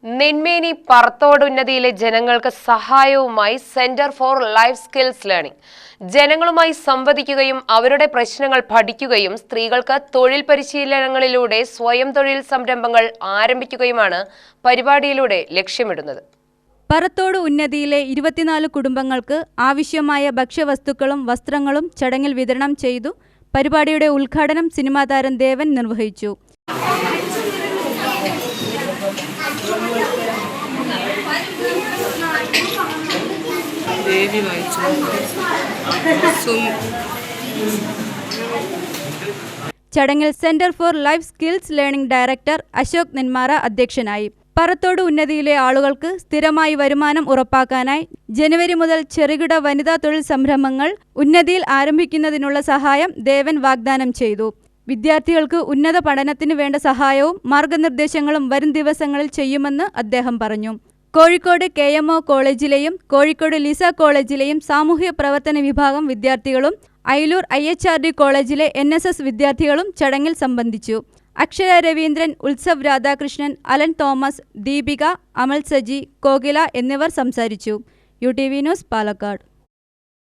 നെന്മേനി പറത്തോട് ഉന്നതിയിലെ ജനങ്ങൾക്ക് സഹായവുമായി centre for life skills learning ജനങ്ങളുമായി സംവദിക്കുകയും അവരുടെ പ്രശ്നങ്ങൾ പഠിക്കുകയും സ്ത്രീകൾക്ക് തൊഴിൽ പരിശീലനങ്ങളിലൂടെ സ്വയം തൊഴിൽ സംരംഭങ്ങൾ ആരംഭിക്കുകയുമാണ് പരിപാടിയിലൂടെ ലക്ഷ്യമിടുന്നത്. പറത്തോട് ഉന്നതിയിലെ 24 കുടുംബങ്ങൾക്ക് ആവശ്യമായ ഭക്ഷ്യവസ്തുക്കളും വസ്ത്രങ്ങളും ചടങ്ങിൽ വിതരണം ചെയ്തു. പരിപാടിയുടെ ഉദ്ഘാടനം സിനിമാ താരം ദേവൻ നിർവഹിച്ചു. ചടങ്ങിൽ centre for life skills learning director Ashok Nenmara അധ്യക്ഷനായി. പറത്തോട് ഉന്നതിയിലെ ആളുകൾക്ക് സ്ഥിരമായി വരുമാനം ഉറപ്പാക്കാനായി ജനുവരി മുതൽ ചെറുകിട വനിതാ തൊഴിൽ സംരംഭങ്ങൾ ഉന്നതിയിൽ ആരംഭിക്കുന്നതിനുള്ള സഹായം ദേവൻ വാഗ്ദാനം ചെയ്തു. വിദ്യാർത്ഥികൾക്ക് ഉന്നത പഠനത്തിന് വേണ്ട സഹായവും മാർഗനിർദ്ദേശങ്ങളും വരും ദിവസങ്ങളിൽ ചെയ്യുമെന്ന് അദ്ദേഹം പറഞ്ഞു. കോഴിക്കോട് KMO കോളേജിലെയും കോഴിക്കോട് ലിസ കോളേജിലെയും സാമൂഹ്യ പ്രവർത്തന വിഭാഗം വിദ്യാർത്ഥികളും അയിലൂർ IHRD കോളേജിലെ NSS വിദ്യാർത്ഥികളും ചടങ്ങിൽ സംബന്ധിച്ചു. അക്ഷര രവീന്ദ്രൻ, ഉത്സവ് രാധാകൃഷ്ണൻ, അലൻ തോമസ്, ദീപിക, അമൽ സജി, കോകില എന്നിവർ സംസാരിച്ചു. UTV news, Palakkad.